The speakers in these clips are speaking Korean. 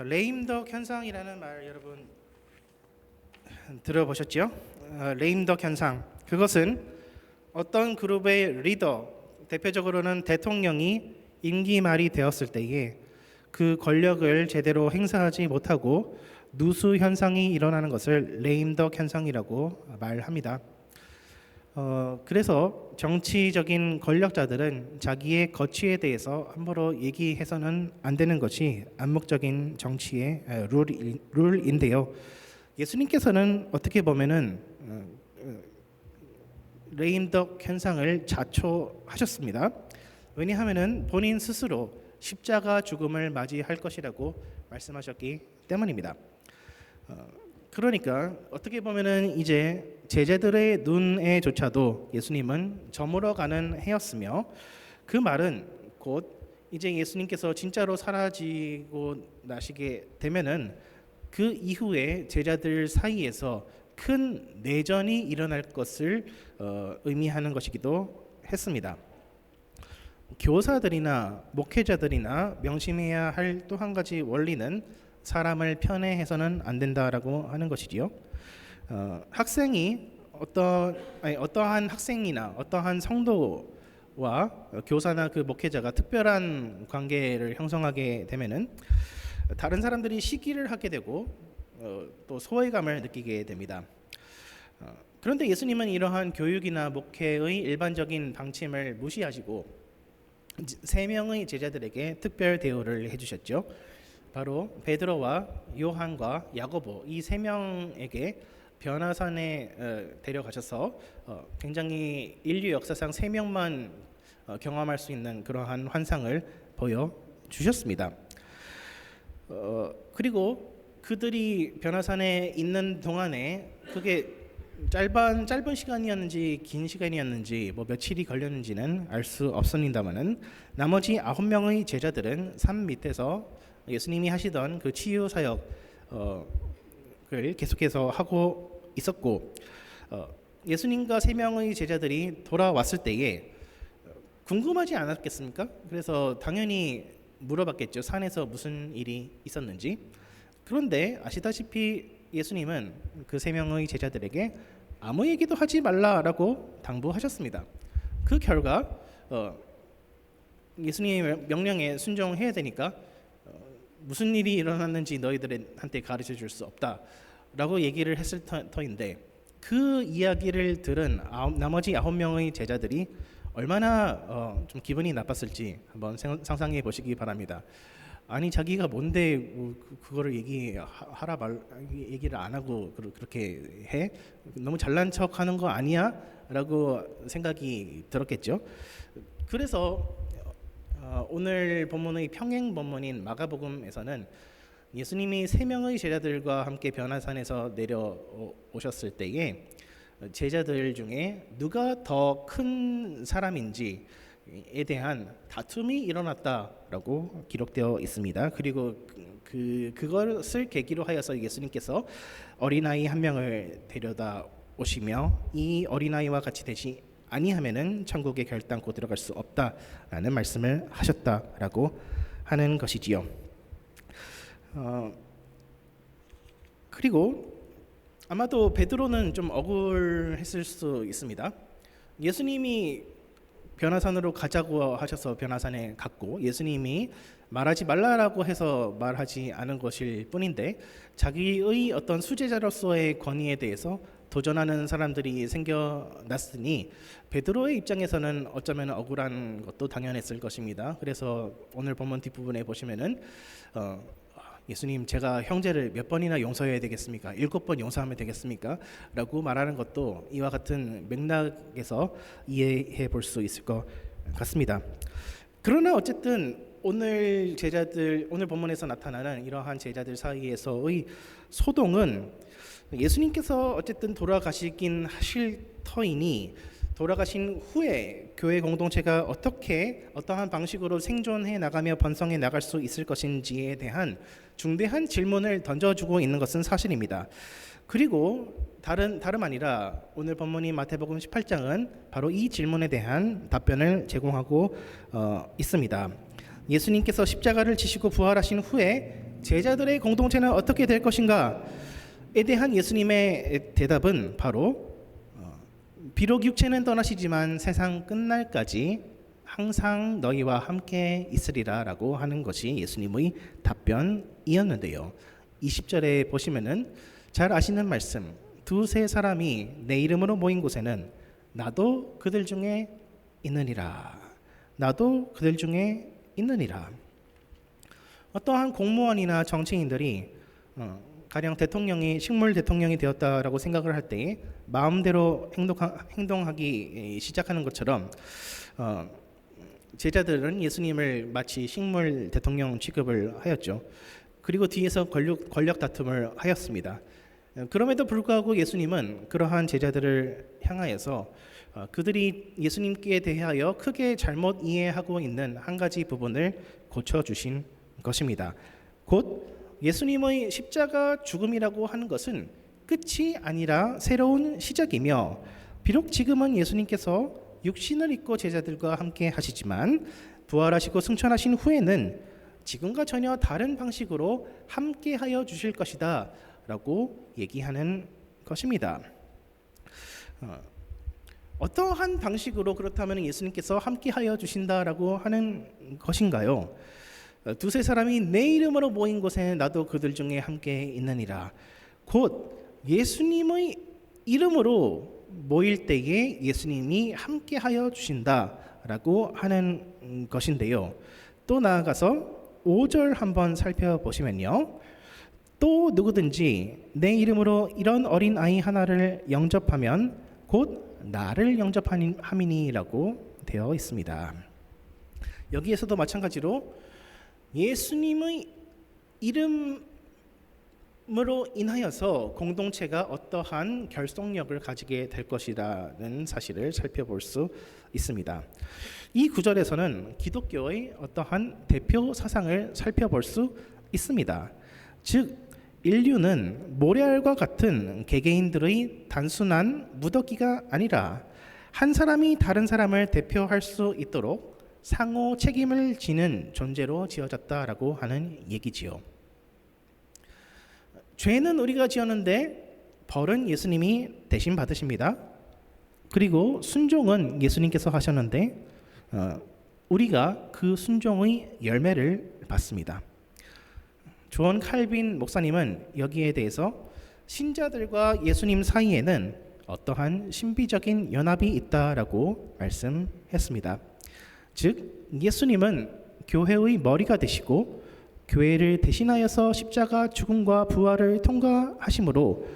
레임덕 현상이라는 말 여러분 들어보셨죠? 레임덕 현상, 그것은 어떤 그룹의 리더, 대표적으로는 대통령이 임기 말이 되었을 때에 그 권력을 제대로 행사하지 못하고 누수 현상이 일어나는 것을 레임덕 현상이라고 말합니다. 그래서 정치적인 권력자들은 자기의 거취에 대해서 함부로 얘기해서는 안 되는 것이 암묵적인 정치의 룰인데요. 예수님께서는 어떻게 보면은 레임덕 현상을 자초하셨습니다. 왜냐하면은 본인 스스로 십자가 죽음을 맞이할 것이라고 말씀하셨기 때문입니다. 그러니까 어떻게 보면은 이제 제자들의 눈에조차도 예수님은 저물어가는 해였으며, 그 말은 곧 이제 예수님께서 진짜로 사라지고 나시게 되면은 그 이후에 제자들 사이에서 큰 내전이 일어날 것을 의미하는 것이기도 했습니다. 교사들이나 목회자들이나 명심해야 할 또 한 가지 원리는 사람을 편애해서는 안 된다라고 하는 것이지요. 학생이 어떠한 학생이나 어떠한 성도와 교사나 그 목회자가 특별한 관계를 형성하게 되면은 다른 사람들이 시기를 하게 되고 또 소외감을 느끼게 됩니다. 그런데 예수님은 이러한 교육이나 목회의 일반적인 방침을 무시하시고 세 명의 제자들에게 특별 대우를 해주셨죠. 바로 베드로와 요한과 야고보, 이 세 명에게 변화산에 데려가셔서 굉장히 인류 역사상 세 명만 경험할 수 있는 그러한 환상을 보여주셨습니다. 그리고 그들이 변화산에 있는 동안에 그게 짧은 시간이었는지 긴 시간이었는지 며칠이 걸렸는지는 알 수 없습니다만은 나머지 9명의 제자들은 산 밑에서 예수님이 하시던 그 치유 사역을 계속해서 하고 있었고, 예수님과 3명의 제자들이 돌아왔을 때에 궁금하지 않았겠습니까? 그래서 당연히 물어봤겠죠. 산에서 무슨 일이 있었는지. 그런데 아시다시피 예수님은 그 3명의 제자들에게 아무 얘기도 하지 말라라고 당부하셨습니다. 그 결과 예수님의 명령에 순종해야 되니까 무슨 일이 일어났는지 너희들한테 가르쳐 줄 수 없다라고 얘기를 했을 터인데, 그 이야기를 들은 나머지 9명의 제자들이 얼마나 좀 기분이 나빴을지 한번 상상해 보시기 바랍니다. 아니 자기가 뭔데 그거를 얘기를 안 하고 그렇게 해? 너무 잘난 척하는 거 아니야? 라고 생각이 들었겠죠. 그래서 오늘 본문의 평행 본문인 마가복음에서는 예수님이 3명의 제자들과 함께 변화산에서 내려오셨을 때에 제자들 중에 누가 더 큰 사람인지에 대한 다툼이 일어났다라고 기록되어 있습니다. 그리고 그것을 계기로 하여서 예수님께서 어린아이 한 명을 데려다 오시며 이 어린아이와 같이 되지 아니하면은 천국에 결단코 들어갈 수 없다라는 말씀을 하셨다라고 하는 것이지요. 그리고 아마도 베드로는 좀 억울했을 수 있습니다. 예수님이 변화산으로 가자고 하셔서 변화산에 갔고, 예수님이 말하지 말라라고 해서 말하지 않은 것일 뿐인데 자기의 어떤 수제자로서의 권위에 대해서 도전하는 사람들이 생겨났으니 베드로의 입장에서는 어쩌면 억울한 것도 당연했을 것입니다. 그래서 오늘 본문 뒷부분에 보시면은 예수님, 제가 형제를 몇 번이나 용서해야 되겠습니까? 7번 용서하면 되겠습니까? 라고 말하는 것도 이와 같은 맥락에서 이해해 볼 수 있을 것 같습니다. 그러나 어쨌든 오늘 본문에서 나타나는 이러한 제자들 사이에서의 소동은 예수님께서 어쨌든 돌아가시긴 하실 터이니 돌아가신 후에 교회 공동체가 어떠한 방식으로 생존해 나가며 번성해 나갈 수 있을 것인지에 대한 중대한 질문을 던져주고 있는 것은 사실입니다. 그리고 다름 아니라 오늘 본문인 마태복음 18장은 바로 이 질문에 대한 답변을 제공하고 있습니다. 예수님께서 십자가를 지시고 부활하신 후에 제자들의 공동체는 어떻게 될 것인가에 대한 예수님의 대답은 바로 비록 육체는 떠나시지만 세상 끝날까지 항상 너희와 함께 있으리라 라고 하는 것이 예수님의 답변이었는데요. 20절에 보시면은 잘 아시는 말씀, 두세 사람이 내 이름으로 모인 곳에는 나도 그들 중에 있느니라. 나도 그들 중에 있느니라. 어떠한 공무원이나 정치인들이 가령 대통령이 식물 대통령이 되었다라고 생각을 할 때 마음대로 행동하기 시작하는 것처럼 제자들은 예수님을 마치 식물 대통령 취급을 하였죠. 그리고 뒤에서 권력 다툼을 하였습니다. 그럼에도 불구하고 예수님은 그러한 제자들을 향하여서 그들이 예수님께 대하여 크게 잘못 이해하고 있는 한 가지 부분을 고쳐주신 것입니다. 곧 예수님의 십자가 죽음이라고 하는 것은 끝이 아니라 새로운 시작이며, 비록 지금은 예수님께서 육신을 입고 제자들과 함께 하시지만 부활하시고 승천하신 후에는 지금과 전혀 다른 방식으로 함께하여 주실 것이다 라고 얘기하는 것입니다. 어떠한 방식으로 그렇다면 예수님께서 함께하여 주신다라고 하는 것인가요? 두세 사람이 내 이름으로 모인 곳에 나도 그들 중에 함께 있느니라. 곧 예수님의 이름으로 모일 때에 예수님이 함께하여 주신다라고 하는 것인데요. 또 나아가서 5절 한번 살펴보시면요. 또 누구든지 내 이름으로 이런 어린 아이 하나를 영접하면 곧 나를 영접함이니라고 되어 있습니다. 여기에서도 마찬가지로 예수님의 이름으로 인하여서 공동체가 어떠한 결속력을 가지게 될 것이라는 사실을 살펴볼 수 있습니다. 이 구절에서는 기독교의 어떠한 대표 사상을 살펴볼 수 있습니다. 즉 인류는 모래알과 같은 개개인들의 단순한 무더기가 아니라 한 사람이 다른 사람을 대표할 수 있도록 상호 책임을 지는 존재로 지어졌다라고 하는 얘기지요. 죄는 우리가 지었는데 벌은 예수님이 대신 받으십니다. 그리고 순종은 예수님께서 하셨는데 우리가 그 순종의 열매를 받습니다. 존 칼빈 목사님은 여기에 대해서 신자들과 예수님 사이에는 어떠한 신비적인 연합이 있다라고 말씀했습니다. 즉 예수님은 교회의 머리가 되시고 교회를 대신하여서 십자가 죽음과 부활을 통과하심으로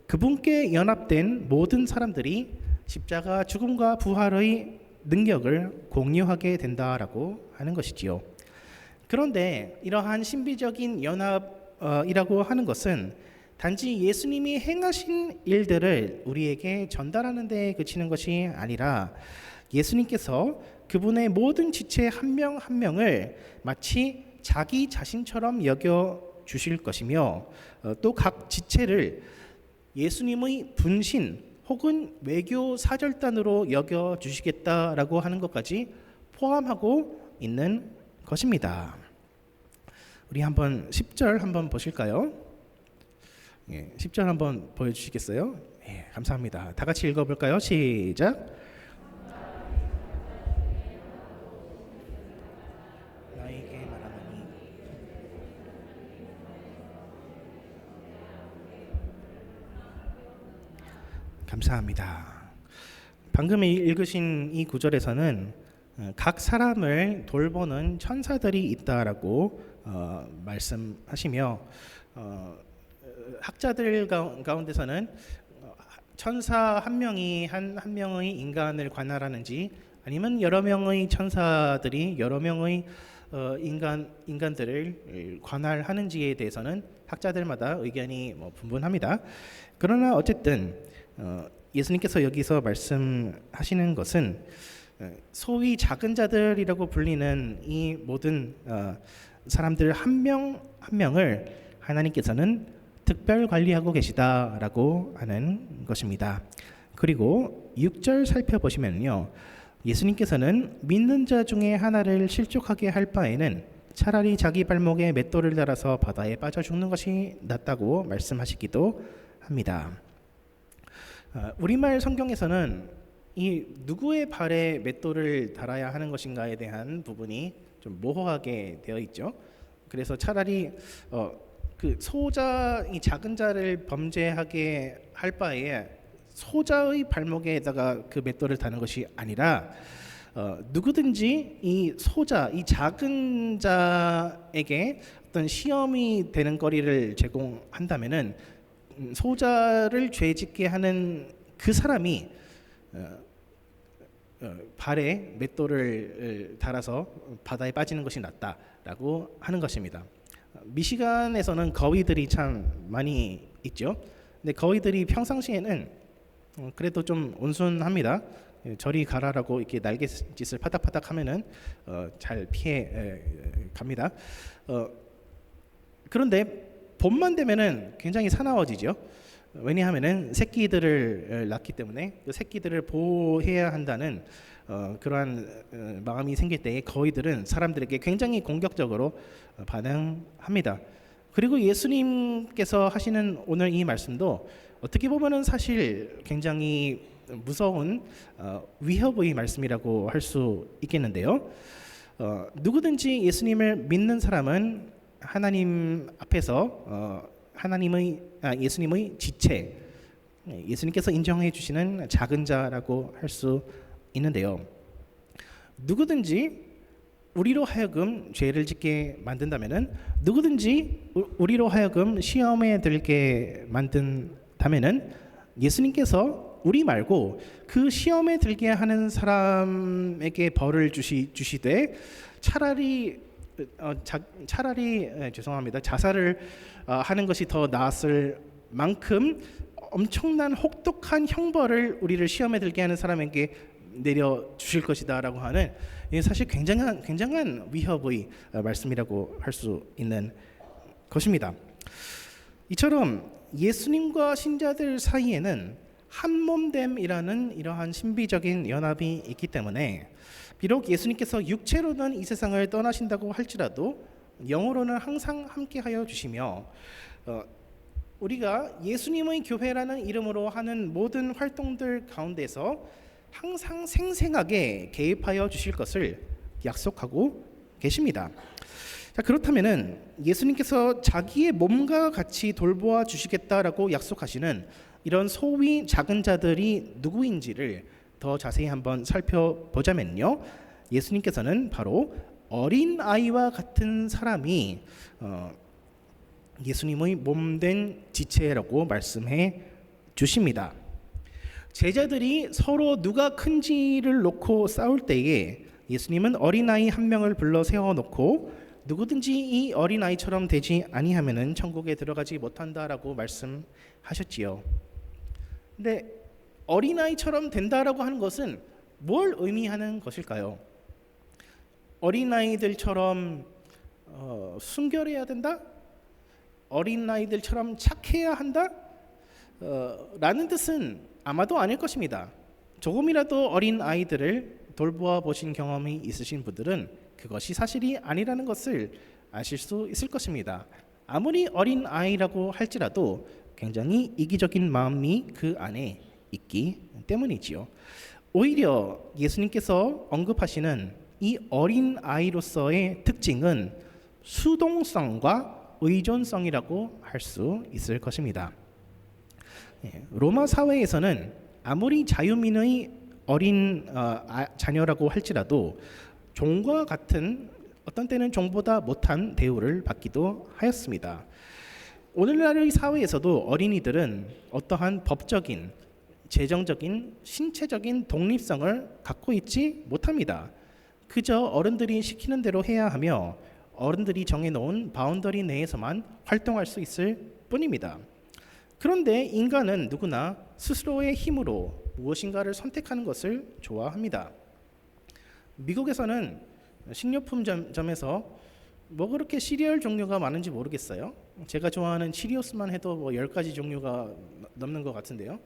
그분께 연합된 모든 사람들이 십자가 죽음과 부활의 능력을 공유하게 된다라고 하는 것이지요. 그런데 이러한 신비적인 연합이라고 하는 것은 단지 예수님이 행하신 일들을 우리에게 전달하는 데 그치는 것이 아니라 예수님께서 그분의 모든 지체 한 명 한 명을 마치 자기 자신처럼 여겨 주실 것이며 또 각 지체를 예수님의 분신 혹은 외교 사절단으로 여겨 주시겠다라고 하는 것까지 포함하고 있는 것입니다. 우리 한번 10절 한번 보실까요? 10절 한번 보여주시겠어요? 감사합니다. 다 같이 읽어볼까요? 시작. 나에게 말하노니 감사합니다. 방금 읽으신 이 구절에서는 각 사람을 돌보는 천사들이 있다라고 말씀하시며 학자들 가운데서는 천사 한 명이 한 명의 인간을 관할하는지 아니면 여러 명의 천사들이 여러 명의 인간들을 관할하는지에 대해서는 학자들마다 의견이 분분합니다. 그러나 어쨌든 예수님께서 여기서 말씀하시는 것은 소위 작은 자들이라고 불리는 이 모든 사람들 한 명 한 명을 하나님께서는 특별 관리하고 계시다라고 하는 것입니다. 그리고 6절 살펴보시면요, 예수님께서는 믿는 자 중에 하나를 실족하게 할 바에는 차라리 자기 발목에 맷돌을 달아서 바다에 빠져 죽는 것이 낫다고 말씀하시기도 합니다. 우리말 성경에서는 이 누구의 발에 맷돌을 달아야 하는 것인가에 대한 부분이 좀 모호하게 되어 있죠. 그래서 차라리 그 소자, 이 작은 자를 범죄하게 할 바에 소자의 발목에다가 그 맷돌을 다는 것이 아니라 누구든지 이 소자, 이 작은 자에게 어떤 시험이 되는 거리를 제공한다면은 소자를 죄짓게 하는 그 사람이 발에 맷돌을 달아서 바다에 빠지는 것이 낫다라고 하는 것입니다. 미시간에서는 거위들이 참 많이 있죠. 근데 거위들이 평상시에는 그래도 좀 온순합니다. 저리 가라라고 이렇게 날갯짓을 파닥파닥 하면은 잘 피해 갑니다. 그런데 봄만 되면은 굉장히 사나워지죠. 왜냐하면은 새끼들을 낳기 때문에 그 새끼들을 보호해야 한다는 그러한 마음이 생길 때에 거위들은 사람들에게 굉장히 공격적으로 반응합니다. 그리고 예수님께서 하시는 오늘 이 말씀도 어떻게 보면은 사실 굉장히 무서운 위협의 말씀이라고 할 수 있겠는데요. 누구든지 예수님을 믿는 사람은 하나님 앞에서 예수님의 지체, 예수님께서 인정해 주시는 작은 자라고 할 수 있는데요. 누구든지 우리로 하여금 죄를 짓게 만든다면은, 누구든지 우리로 하여금 시험에 들게 만든다면은 예수님께서 우리 말고 그 시험에 들게 하는 사람에게 벌을 주시되 차라리 죄송합니다. 자살을 하는 것이 더 나았을 만큼 엄청난 혹독한 형벌을 우리를 시험에 들게 하는 사람에게 내려 주실 것이다라고 하는, 사실 굉장한 위협의 말씀이라고 할 수 있는 것입니다. 이처럼 예수님과 신자들 사이에는 한몸됨이라는 이러한 신비적인 연합이 있기 때문에 비록 예수님께서 육체로는 이 세상을 떠나신다고 할지라도 영으로는 항상 함께하여 주시며 우리가 예수님의 교회라는 이름으로 하는 모든 활동들 가운데서 항상 생생하게 개입하여 주실 것을 약속하고 계십니다. 자, 그렇다면은 예수님께서 자기의 몸과 같이 돌보아 주시겠다라고 약속하시는 이런 소위 작은 자들이 누구인지를 더 자세히 한번 살펴보자면요, 예수님께서는 바로 어린 아이와 같은 사람이 예수님의 몸된 지체라고 말씀해 주십니다. 제자들이 서로 누가 큰지를 놓고 싸울 때에 예수님은 어린아이 한 명을 불러 세워놓고 누구든지 이 어린아이처럼 되지 아니하면은 천국에 들어가지 못한다라고 말씀하셨지요. 근데 어린아이처럼 된다라고 하는 것은 뭘 의미하는 것일까요? 어린아이들처럼 순결해야 된다? 어린아이들처럼 착해야 한다? 라는 뜻은 아마도 아닐 것입니다. 조금이라도 어린아이들을 돌보아 보신 경험이 있으신 분들은 그것이 사실이 아니라는 것을 아실 수 있을 것입니다. 아무리 어린아이라고 할지라도 굉장히 이기적인 마음이 그 안에 있기 때문이지요. 오히려 예수님께서 언급하시는 이 어린아이로서의 특징은 수동성과 의존성이라고 할 수 있을 것입니다. 로마 사회에서는 아무리 자유민의 어린 자녀라고 할지라도 종과 같은, 어떤 때는 종보다 못한 대우를 받기도 하였습니다. 오늘날의 사회에서도 어린이들은 어떠한 법적인, 재정적인, 신체적인 독립성을 갖고 있지 못합니다. 그저 어른들이 시키는 대로 해야 하며 어른들이 정해놓은 바운더리 내에서만 활동할 수 있을 뿐입니다. 그런데 인간은 누구나 스스로의 힘으로 무엇인가를 선택하는 것을 좋아합니다. 미국에서는 식료품점에서 뭐 그렇게 시리얼 종류가 많은지 모르겠어요. 제가 좋아하는 치리오스만 해도 뭐 10가지 종류가 넘는 것 같은데요.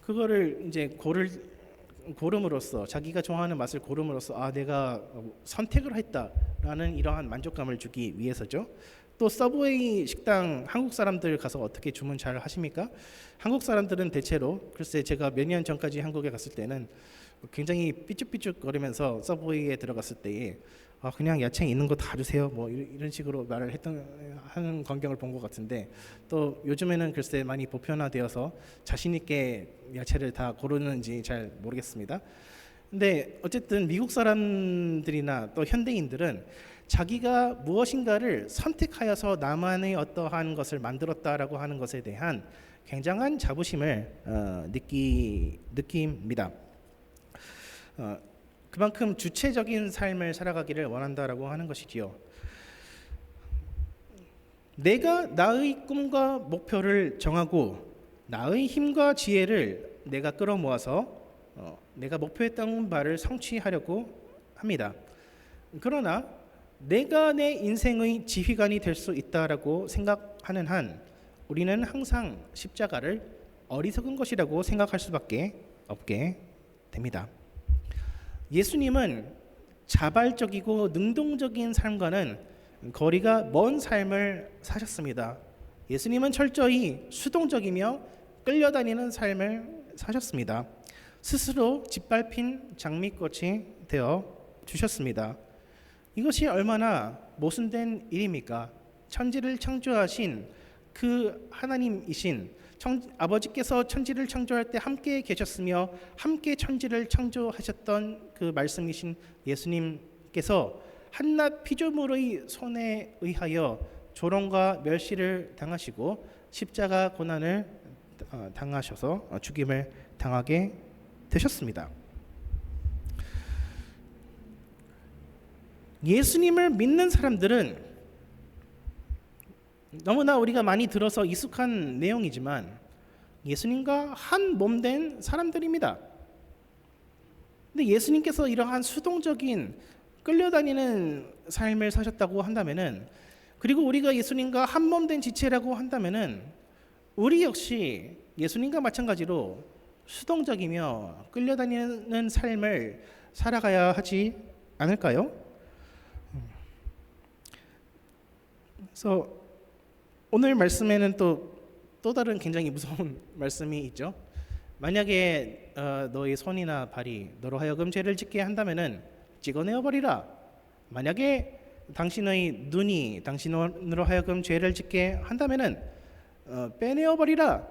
그거를 이제 고를 고름으로써 자기가 좋아하는 맛을 고름으로써 내가 선택을 했다라는 이러한 만족감을 주기 위해서죠. 또 서브웨이 식당 한국 사람들 가서 어떻게 주문 잘 하십니까? 한국 사람들은 대체로 글쎄 제가 몇 년 전까지 한국에 갔을 때는 굉장히 삐죽삐죽거리면서 서브웨이에 들어갔을 때에 그냥 야채 있는 거 다 주세요 뭐 이런 식으로 말을 하는 광경을 본 것 같은데, 또 요즘에는 글쎄 많이 보편화되어서 자신 있게 야채를 다 고르는지 잘 모르겠습니다. 근데 어쨌든 미국 사람들이나 또 현대인들은 자기가 무엇인가를 선택하여서 나만의 어떠한 것을 만들었다라고 하는 것에 대한 굉장한 자부심을 느낍니다. 그만큼 주체적인 삶을 살아가기를 원한다라고 하는 것이지요. 내가 나의 꿈과 목표를 정하고 나의 힘과 지혜를 내가 끌어모아서 내가 목표했던 바를 성취하려고 합니다. 그러나 내가 내 인생의 지휘관이 될 수 있다라고 생각하는 한 우리는 항상 십자가를 어리석은 것이라고 생각할 수밖에 없게 됩니다. 예수님은 자발적이고 능동적인 삶과는 거리가 먼 삶을 사셨습니다. 예수님은 철저히 수동적이며 끌려다니는 삶을 사셨습니다. 스스로 짓밟힌 장미꽃이 되어 주셨습니다. 이것이 얼마나 모순된 일입니까? 천지를 창조하신 그 하나님이신 아버지께서 천지를 창조할 때 함께 계셨으며 함께 천지를 창조하셨던 그 말씀이신 예수님께서 한낱 피조물의 손에 의하여 조롱과 멸시를 당하시고 십자가 고난을 당하셔서 죽임을 당하게 되셨습니다. 예수님을 믿는 사람들은 너무나 우리가 많이 들어서 익숙한 내용이지만 예수님과 한 몸 된 사람들입니다. 근데 예수님께서 이러한 수동적인 끌려다니는 삶을 사셨다고 한다면은, 그리고 우리가 예수님과 한 몸 된 지체라고 한다면은 우리 역시 예수님과 마찬가지로 수동적이며 끌려다니는 삶을 살아가야 하지 않을까요? 그래서 오늘 말씀에는 또 다른 굉장히 무서운 말씀이 있죠. 만약에 너의 손이나 발이 너로 하여금 죄를 짓게 한다면은 찍어내어 버리라. 만약에 당신의 눈이 당신으로 하여금 죄를 짓게 한다면은 빼내어 버리라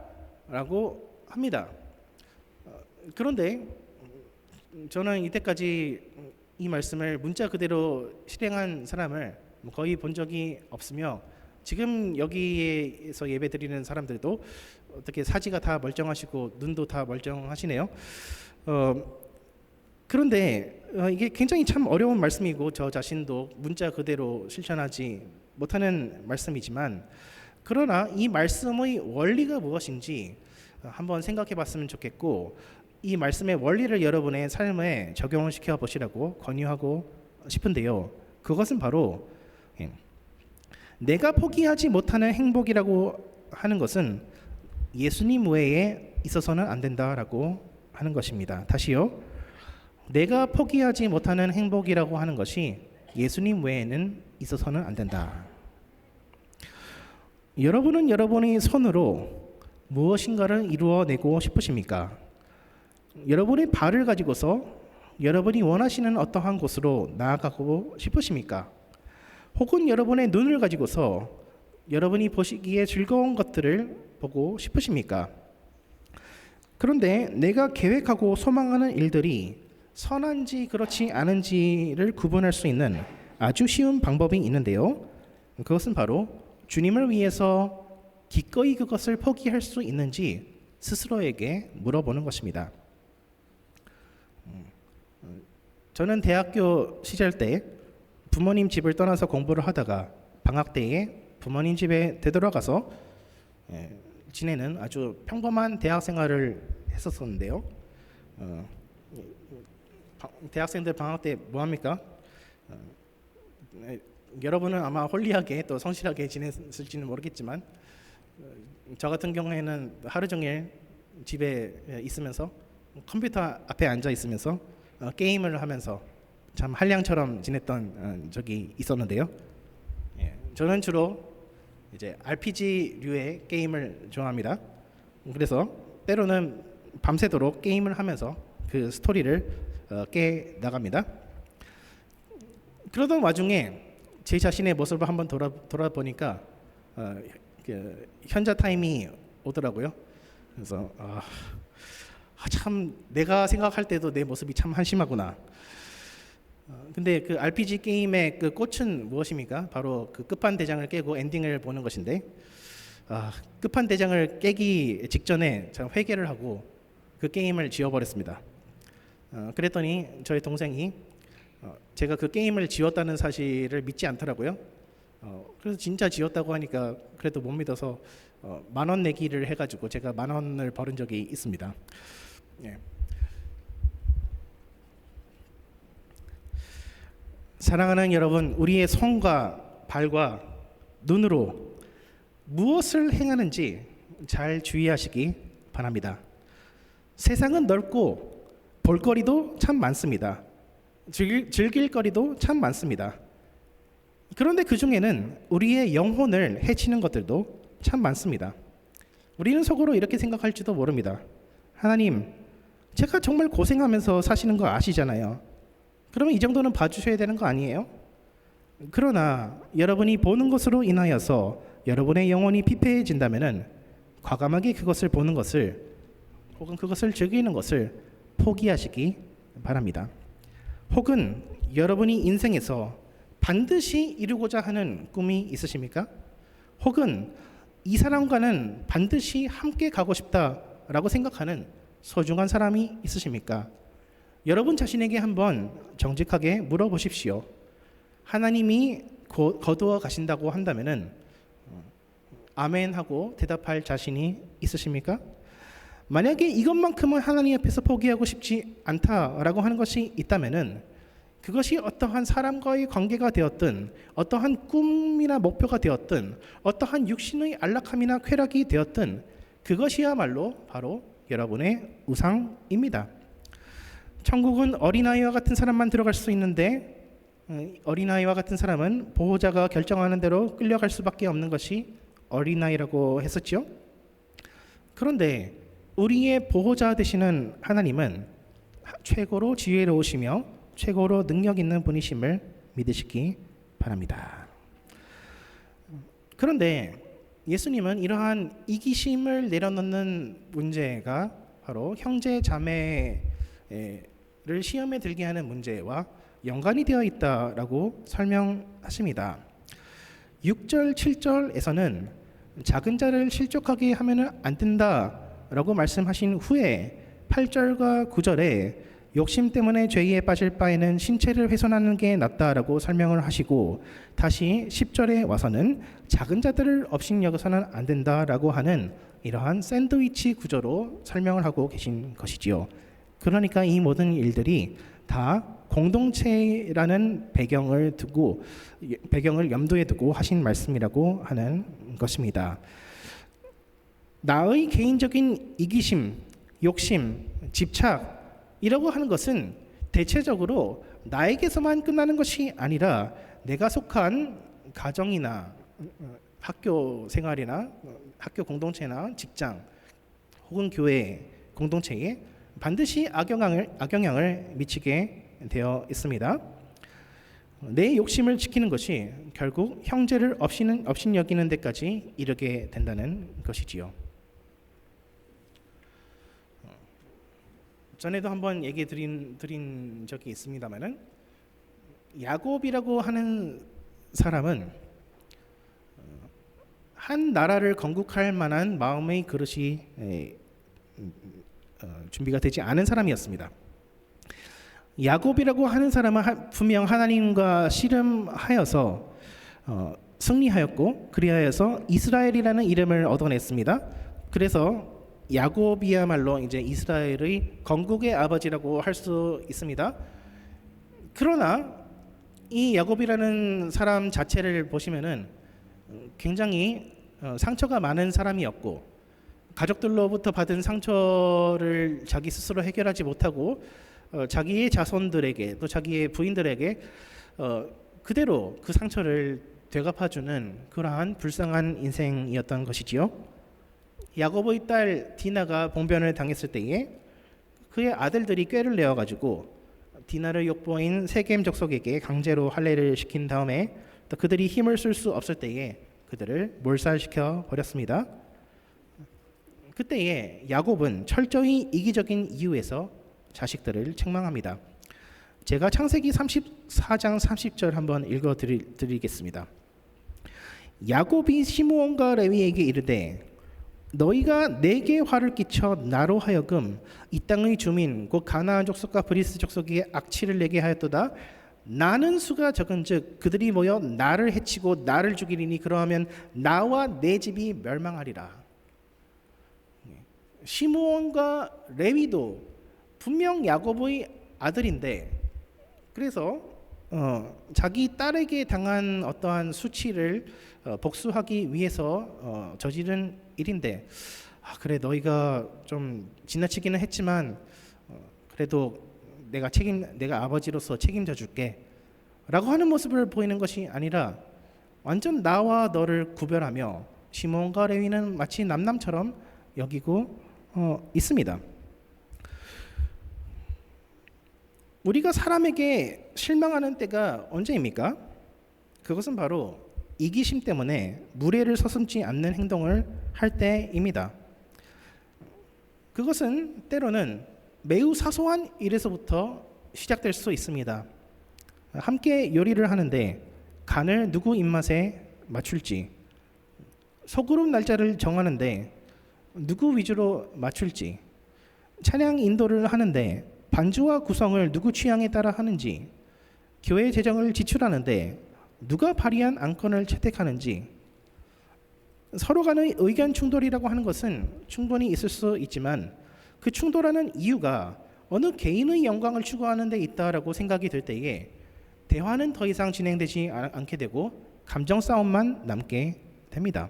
라고 합니다. 그런데 저는 이때까지 이 말씀을 문자 그대로 실행한 사람을 거의 본 적이 없으며, 지금 여기에서 예배드리는 사람들도 어떻게 사지가 다 멀쩡하시고 눈도 다 멀쩡하시네요. 그런데 이게 굉장히 참 어려운 말씀이고 저 자신도 문자 그대로 실천하지 못하는 말씀이지만, 그러나 이 말씀의 원리가 무엇인지 한번 생각해 봤으면 좋겠고, 이 말씀의 원리를 여러분의 삶에 적용을 시켜 보시라고 권유하고 싶은데요. 그것은 바로 내가 포기하지 못하는 행복이라고 하는 것은 예수님 외에 있어서는 안 된다라고 하는 것입니다. 다시요. 내가 포기하지 못하는 행복이라고 하는 것이 예수님 외에는 있어서는 안 된다. 여러분은 여러분의 손으로 무엇인가를 이루어내고 싶으십니까? 여러분의 발을 가지고서 여러분이 원하시는 어떠한 곳으로 나아가고 싶으십니까? 혹은 여러분의 눈을 가지고서 여러분이 보시기에 즐거운 것들을 보고 싶으십니까? 그런데 내가 계획하고 소망하는 일들이 선한지 그렇지 않은지를 구분할 수 있는 아주 쉬운 방법이 있는데요. 그것은 바로 주님을 위해서 기꺼이 그것을 포기할 수 있는지 스스로에게 물어보는 것입니다. 저는 대학교 시절 때 부모님 집을 떠나서 공부를 하다가 방학 때에 부모님 집에 되돌아가서 지내는 아주 평범한 대학 생활을 했었는데요. 대학생들 방학 때 뭐 합니까? 여러분은 아마 홀리하게 또 성실하게 지냈을지는 모르겠지만 저 같은 경우에는 하루 종일 집에 있으면서 컴퓨터 앞에 앉아 있으면서 게임을 하면서 참 한량처럼 지냈던 적이 있었는데요. 예, 저는 주로 이제 RPG류의 게임을 좋아합니다. 그래서 때로는 밤새도록 게임을 하면서 그 스토리를 깨 나갑니다. 그러던 와중에 제 자신의 모습을 한번 돌아보니까 그 현자 타임이 오더라고요. 그래서 참 내가 생각할 때도 내 모습이 참 한심하구나. 근데 그 RPG 게임의 그 꽃은 무엇입니까? 바로 그 끝판 대장을 깨고 엔딩을 보는 것인데, 끝판 대장을 깨기 직전에 제가 회개를 하고 그 게임을 지워버렸습니다. 그랬더니 저희 동생이 제가 그 게임을 지웠다는 사실을 믿지 않더라고요. 그래서 진짜 지웠다고 하니까 그래도 못 믿어서 10,000원 내기를 해가지고 제가 10,000원을 벌은 적이 있습니다. 예. 사랑하는 여러분, 우리의 손과 발과 눈으로 무엇을 행하는지 잘 주의하시기 바랍니다. 세상은 넓고 볼거리도 참 많습니다. 즐길 거리도 참 많습니다. 그런데 그 중에는 우리의 영혼을 해치는 것들도 참 많습니다. 우리는 속으로 이렇게 생각할지도 모릅니다. 하나님, 제가 정말 고생하면서 사시는 거 아시잖아요. 그러면 이 정도는 봐주셔야 되는 거 아니에요? 그러나 여러분이 보는 것으로 인하여서 여러분의 영혼이 피폐해진다면 과감하게 그것을 보는 것을 혹은 그것을 즐기는 것을 포기하시기 바랍니다. 혹은 여러분이 인생에서 반드시 이루고자 하는 꿈이 있으십니까? 혹은 이 사람과는 반드시 함께 가고 싶다라고 생각하는 소중한 사람이 있으십니까? 여러분 자신에게 한번 정직하게 물어보십시오. 하나님이 거두어 가신다고 한다면은 아멘 하고 대답할 자신이 있으십니까? 만약에 이것만큼은 하나님 앞에서 포기하고 싶지 않다라고 하는 것이 있다면은 그것이 어떠한 사람과의 관계가 되었든 어떠한 꿈이나 목표가 되었든 어떠한 육신의 안락함이나 쾌락이 되었든 그것이야말로 바로 여러분의 우상입니다. 천국은 어린아이와 같은 사람만 들어갈 수 있는데 어린아이와 같은 사람은 보호자가 결정하는 대로 끌려갈 수밖에 없는 것이 어린아이라고 했었죠. 그런데 우리의 보호자 되시는 하나님은 최고로 지혜로우시며 최고로 능력 있는 분이심을 믿으시기 바랍니다. 그런데 예수님은 이러한 이기심을 내려놓는 문제가 바로 형제 자매를 시험에 들게 하는 문제와 연관이 되어 있다라고 설명하십니다. 6절, 7절에서는 작은 자를 실족하게 하면 안 된다라고 말씀하신 후에 8절과 9절에 욕심 때문에 죄에 빠질 바에는 신체를 훼손하는 게 낫다라고 설명을 하시고 다시 10절에 와서는 작은 자들을 업신여겨서는 안 된다라고 하는 이러한 샌드위치 구조로 설명을 하고 계신 것이지요. 그러니까 이 모든 일들이 다 공동체라는 배경을 염두에 두고 하신 말씀이라고 하는 것입니다. 나의 개인적인 이기심, 욕심, 집착이라고 하는 것은 대체적으로 나에게서만 끝나는 것이 아니라 내가 속한 가정이나 학교 생활이나 학교 공동체나 직장 혹은 교회 공동체에 반드시 악영향을 미치게 되어 있습니다. 내 욕심을 지키는 것이 결국 형제를 업신여기는 데까지 이르게 된다는 것이지요. 전에도 한번 얘기 드린 적이 있습니다만은 야곱이라고 하는 사람은 한 나라를 건국할 만한 마음의 그릇이 준비가 되지 않은 사람이었습니다. 야곱이라고 하는 사람은 분명 하나님과 씨름하여서 승리하였고 그리하여서 이스라엘이라는 이름을 얻어냈습니다. 그래서 야곱이야말로 이제 이스라엘의 건국의 아버지라고 할 수 있습니다. 그러나 이 야곱이라는 사람 자체를 보시면은 굉장히 상처가 많은 사람이었고 가족들로부터 받은 상처를 자기 스스로 해결하지 못하고 자기의 자손들에게 또 자기의 부인들에게 그대로 그 상처를 되갚아주는 그러한 불쌍한 인생이었던 것이지요. 야곱의 딸 디나가 봉변을 당했을 때에 그의 아들들이 꾀를 내어가지고 디나를 욕보인 세겜 족속에게 강제로 할례를 시킨 다음에 또 그들이 힘을 쓸 수 없을 때에 그들을 몰살시켜 버렸습니다. 그때에 야곱은 철저히 이기적인 이유에서 자식들을 책망합니다. 제가 창세기 34장 30절 한번 읽어 드리겠습니다. 야곱이 시므온과 레위에게 이르되 너희가 내게 화를 끼쳐 나로 하여금 이 땅의 주민 곧 가나안 족속과 브리스 족속에게 악취를 내게 하였도다. 나는 수가 적은즉 그들이 모여 나를 해치고 나를 죽이리니 그러하면 나와 내 집이 멸망하리라. 시므온과 레위도 분명 야곱의 아들인데 그래서 자기 딸에게 당한 어떠한 수치를 복수하기 위해서 저지른 일인데 그래 너희가 좀 지나치기는 했지만 그래도 내가 아버지로서 책임져 줄게 라고 하는 모습을 보이는 것이 아니라 완전 나와 너를 구별하며 시몬과 레위는 마치 남남처럼 여기고 있습니다. 우리가 사람에게 실망하는 때가 언제입니까? 그것은 바로 이기심 때문에 무례를 서슴지 않는 행동을 할 때입니다. 그것은 때로는 매우 사소한 일에서부터 시작될 수 있습니다. 함께 요리를 하는데 간을 누구 입맛에 맞출지, 소그룹 날짜를 정하는데 누구 위주로 맞출지, 찬양 인도를 하는데 반주와 구성을 누구 취향에 따라 하는지, 교회 재정을 지출하는데 누가 발의한 안건을 채택하는지, 서로 간의 의견 충돌이라고 하는 것은 충분히 있을 수 있지만 그 충돌하는 이유가 어느 개인의 영광을 추구하는 데 있다라고 생각이 될 때에 대화는 더 이상 진행되지 않게 되고 감정 싸움만 남게 됩니다.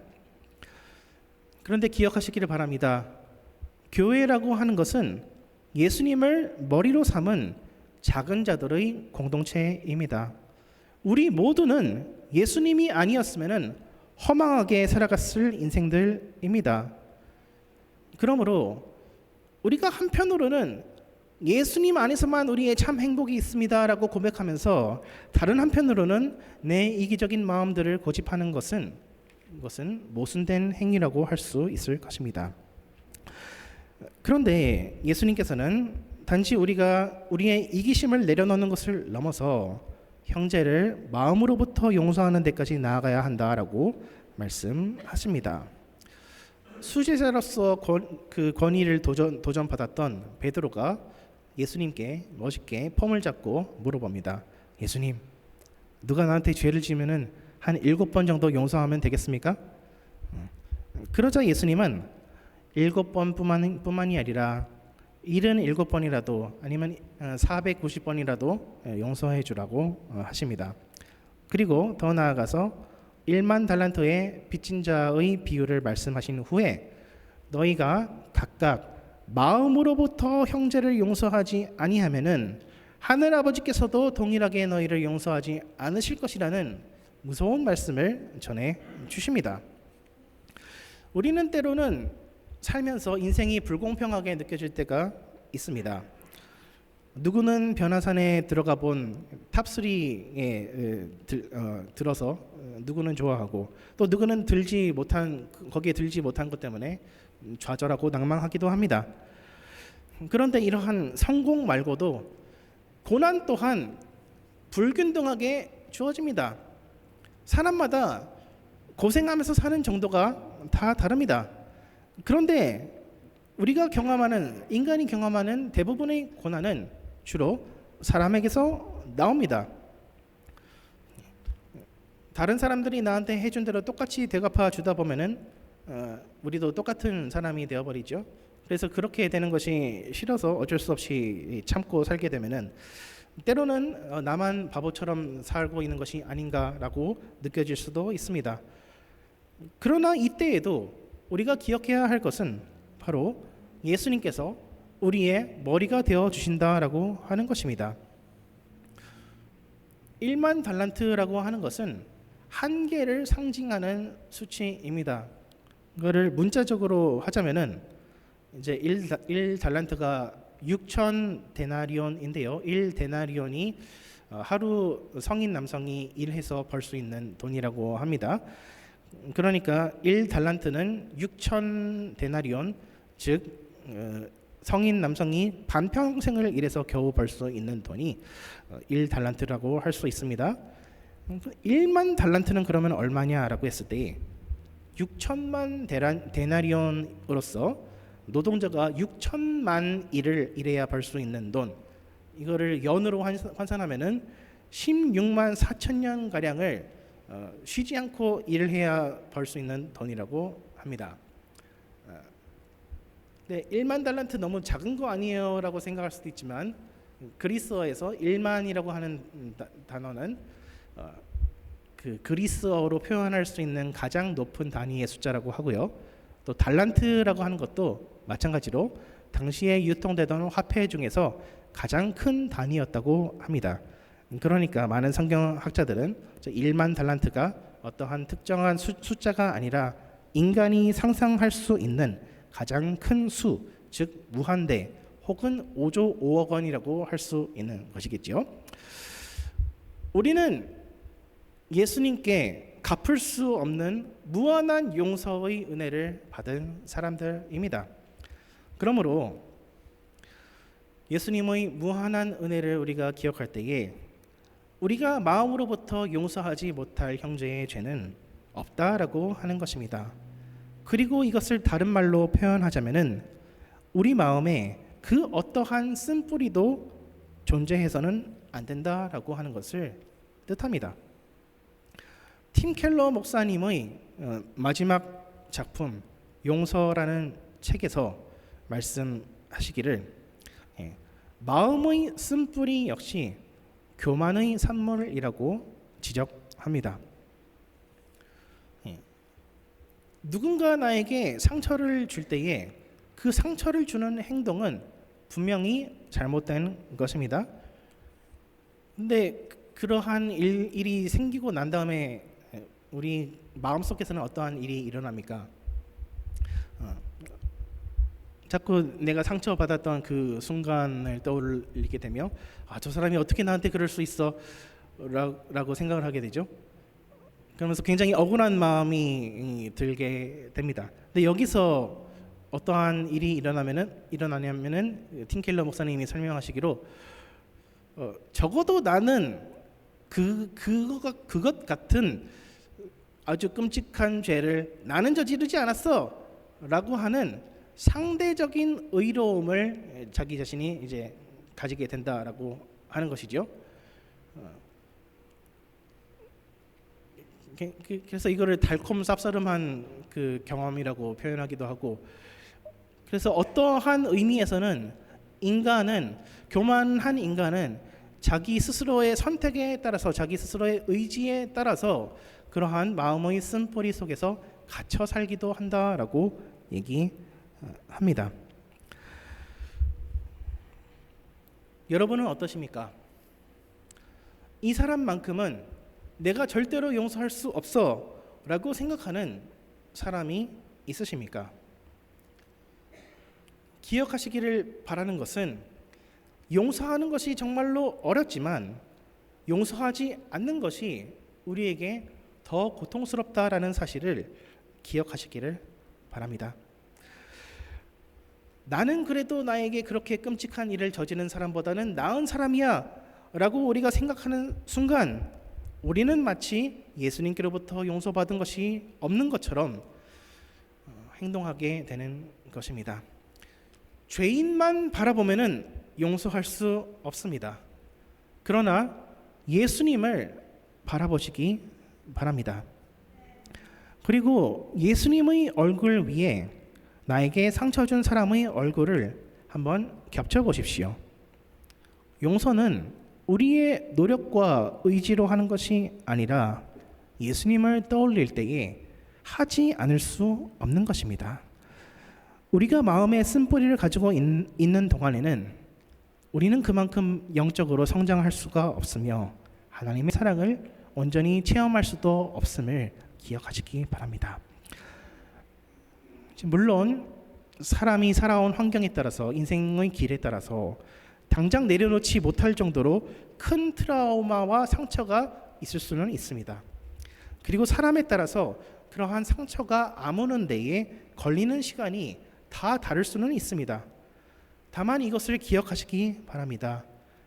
그런데 기억하시기를 바랍니다. 교회라고 하는 것은 예수님을 머리로 삼은 작은 자들의 공동체입니다. 우리 모두는 예수님이 아니었으면 허망하게 살아갔을 인생들입니다. 그러므로 우리가 한편으로는 예수님 안에서만 우리의 참 행복이 있습니다라고 고백하면서 다른 한편으로는 내 이기적인 마음들을 고집하는 것은 모순된 행위라고 할 수 있을 것입니다. 그런데 예수님께서는 단지 우리가 우리의 이기심을 내려놓는 것을 넘어서 형제를 마음으로부터 용서하는 데까지 나아가야 한다라고 말씀하십니다. 수제자로서 그 권위를 도전받았던 베드로가 예수님께 멋있게 폼을 잡고 물어봅니다. 예수님, 누가 나한테 죄를 지면은 한 7번 정도 용서하면 되겠습니까? 그러자 예수님은 7번뿐만이 아니라 77번이라도 아니면 490번이라도 용서해 주라고 하십니다. 그리고 더 나아가서 1만 달란트의 빚진 자의 비유를 말씀하신 후에 너희가 각각 마음으로부터 형제를 용서하지 아니하면은 하늘 아버지께서도 동일하게 너희를 용서하지 않으실 것이라는 무서운 말씀을 전해 주십니다. 우리는 때로는 살면서 인생이 불공평하게 느껴질 때가 있습니다. 누구는 변화산에 들어가 본 탑3에 들어서 누구는 좋아하고 또 누구는 거기에 들지 못한 것 때문에 좌절하고 낭망하기도 합니다. 그런데 이러한 성공 말고도 고난 또한 불균등하게 주어집니다. 사람마다 고생하면서 사는 정도가 다 다릅니다. 그런데 인간이 경험하는 대부분의 고난은 주로 사람에게서 나옵니다. 다른 사람들이 나한테 해준 대로 똑같이 되갚아 주다 보면은 우리도 똑같은 사람이 되어버리죠. 그래서 그렇게 되는 것이 싫어서 어쩔 수 없이 참고 살게 되면은 때로는 나만 바보처럼 살고 있는 것이 아닌가라고 느껴질 수도 있습니다. 그러나 이때에도 우리가 기억해야 할 것은 바로 예수님께서 우리의 머리가 되어 주신다라고 하는 것입니다. 1만 달란트라고 하는 것은 한 개를 상징하는 수치입니다. 이거를 문자적으로 하자면은 이제 1 달란트가 6천 데나리온인데요. 1 데나리온이 하루 성인 남성이 일해서 벌 수 있는 돈이라고 합니다. 그러니까 1 달란트는 6천 데나리온, 즉 성인 남성이 반평생을 일해서 겨우 벌 수 있는 돈이 1 달란트라고 할 수 있습니다. 1만 달란트는 그러면 얼마냐라고 했을 때 6천만 데나리온으로서 노동자가 6천만 일을 일해야 벌 수 있는 돈, 이거를 연으로 환산하면은 16만 4천 년 가량을 쉬지 않고 일을 해야 벌 수 있는 돈이라고 합니다. 네, 1만 달란트 너무 작은 거 아니에요라고 생각할 수도 있지만 그리스어에서 1만이라고 하는 단어는 그 그리스어로 표현할 수 있는 가장 높은 단위의 숫자라고 하고요. 또 달란트라고 하는 것도 마찬가지로 당시에 유통되던 화폐 중에서 가장 큰 단위였다고 합니다. 그러니까 많은 성경학자들은 1만 달란트가 어떠한 특정한 숫자가 아니라 인간이 상상할 수 있는 가장 큰 수, 즉 무한대 혹은 5조 5억 원이라고 할 수 있는 것이겠죠. 우리는 예수님께 갚을 수 없는 무한한 용서의 은혜를 받은 사람들입니다. 그러므로 예수님의 무한한 은혜를 우리가 기억할 때에 우리가 마음으로부터 용서하지 못할 형제의 죄는 없다라고 하는 것입니다. 그리고 이것을 다른 말로 표현하자면은 우리 마음에 그 어떠한 쓴뿌리도 존재해서는 안 된다라고 하는 것을 뜻합니다. 팀 켈러 목사님의 마지막 작품 용서라는 책에서 말씀하시기를 마음의 쓴뿌리 역시 교만의 산물이라고 지적합니다. 누군가 나에게 상처를 줄 때에 그 상처를 주는 행동은 분명히 잘못된 것입니다. 근데 그러한 일이 생기고 난 다음에 우리 마음속에서는 어떠한 일이 일어납니까? 자꾸 내가 상처받았던 그 순간을 떠올리게 되며 저 사람이 어떻게 나한테 그럴 수 있어? 라고 생각을 하게 되죠. 그러면서 굉장히 억울한 마음이 들게 됩니다. 근데 여기서 어떠한 일이 일어나냐면은 팀 켈러 목사님이 설명하시기로 적어도 나는 그것 같은 아주 끔찍한 죄를 나는 저지르지 않았어라고 하는 상대적인 의로움을 자기 자신이 이제 가지게 된다라고 하는 것이죠. 그래서 이거를 달콤 쌉싸름한 그 경험이라고 표현하기도 하고, 그래서 어떠한 의미에서는 교만한 인간은 자기 스스로의 선택에 따라서, 자기 스스로의 의지에 따라서 그러한 마음의 쓴뿌리 속에서 갇혀 살기도 한다라고 얘기합니다. 여러분은 어떠십니까? 이 사람만큼은 내가 절대로 용서할 수 없어 라고 생각하는 사람이 있으십니까? 기억하시기를 바라는 것은 용서하는 것이 정말로 어렵지만 용서하지 않는 것이 우리에게 더 고통스럽다라는 사실을 기억하시기를 바랍니다. 나는 그래도 나에게 그렇게 끔찍한 일을 저지른 사람보다는 나은 사람이야 라고 우리가 생각하는 순간 우리는 마치 예수님께로부터 용서받은 것이 없는 것처럼 행동하게 되는 것입니다. 죄인만 바라보면은 용서할 수 없습니다. 그러나 예수님을 바라보시기 바랍니다. 그리고 예수님의 얼굴 위에 나에게 상처 준 사람의 얼굴을 한번 겹쳐 보십시오. 용서는 우리의 노력과 의지로 하는 것이 아니라 예수님을 떠올릴 때에 하지 않을 수 없는 것입니다. 우리가 마음에 쓴뿌리를 가지고 있는 동안에는 우리는 그만큼 영적으로 성장할 수가 없으며 하나님의 사랑을 온전히 체험할 수도 없음을 기억하시기 바랍니다. 물론 사람이 살아온 환경에 따라서 인생의 길에 따라서 당장 내려놓지 못할 정도로 큰 트라우마와 상처가 있을 수는 있습니다. 그리고 사람에 따라서 그러한 상처가 아무는 데에 걸리는 시간이 다 다를 수는 있습니다. 다만 이것을 기억하시기 바랍니다.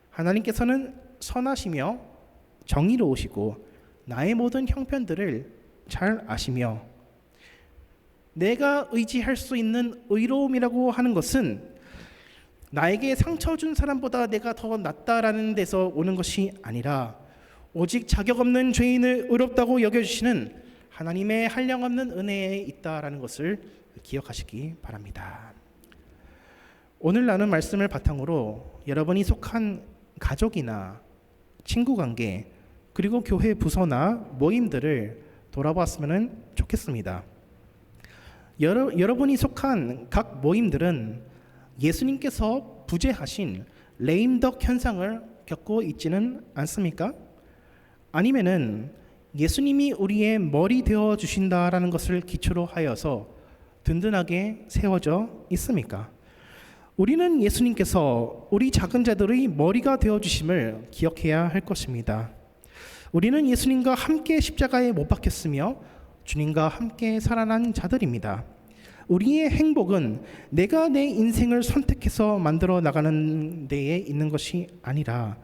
하나님께서는 선하시며 정의로우시고 나의 모든 형편들을 잘 아시며 내가 의지할 수 있는 의로움이라고 하는 것은 나에게 상처 준 사람보다 내가 더 낫다라는 데서 오는 것이 아니라 오직 자격 없는 죄인을 의롭다고 여겨주시는 하나님의 한량없는 은혜에 있다라는 것을 기억하시기 바랍니다. 오늘 나눈 말씀을 바탕으로 여러분이 속한 가족이나 친구관계 그리고 교회 부서나 모임들을 돌아봤으면 좋겠습니다. 여러분이 속한 각 모임들은 예수님께서 부재하신 레임덕 현상을 겪고 있지는 않습니까? 아니면은 예수님이 우리의 머리 되어 주신다라는 것을 기초로 하여서 든든하게 세워져 있습니까? 우리는 예수님께서 우리 작은 자들의 머리가 되어 주심을 기억해야 할 것입니다. 우리는 예수님과 함께 십자가에 못 박혔으며 주님과 함께 살아난 자들입니다. 우리의 행복은 내가 내 인생을 선택해서 만들어 나가는 데에 있는 것이 아니라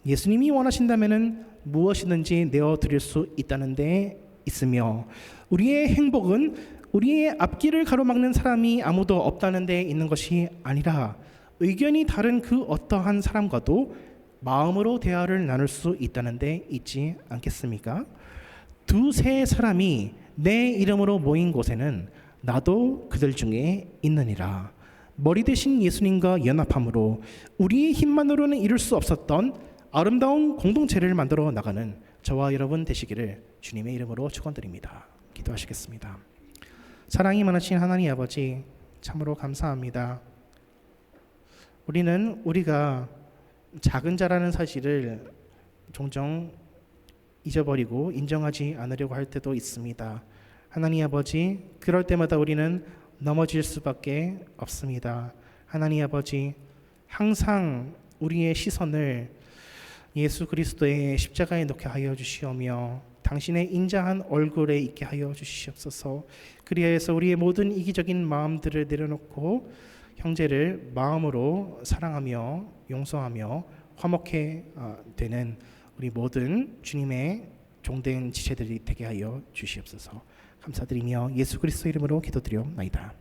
예수님이 원하신다면 무엇이든지 내어드릴 수 있다는 데에 있으며 우리의 행복은 우리의 앞길을 가로막는 사람이 아무도 없다는 데에 있는 것이 아니라 의견이 다른 그 어떠한 사람과도 마음으로 대화를 나눌 수 있다는 데 있지 않겠습니까? 두세 사람이 내 이름으로 모인 곳에는 나도 그들 중에 있느니라. 머리 대신 예수님과 연합함으로 우리의 힘만으로는 이룰 수 없었던 아름다운 공동체를 만들어 나가는 저와 여러분 되시기를 주님의 이름으로 축원드립니다. 기도하시겠습니다. 사랑이 많으신 하나님 아버지, 참으로 감사합니다. 우리는 우리가 작은 자라는 사실을 종종 잊어버리고 인정하지 않으려고 할 때도 있습니다. 하나님 아버지, 그럴 때마다 우리는 넘어질 수밖에 없습니다. 하나님 아버지, 항상 우리의 시선을 예수 그리스도의 십자가에 놓게 하여 주시오며 당신의 인자한 얼굴에 있게 하여 주시옵소서. 그리하여서 우리의 모든 이기적인 마음들을 내려놓고 형제를 마음으로 사랑하며 용서하며 화목해 되는 우리 모든 주님의 종된 지체들이 되게 하여 주시옵소서. 감사드리며 예수 그리스도 이름으로 기도드리옵나이다.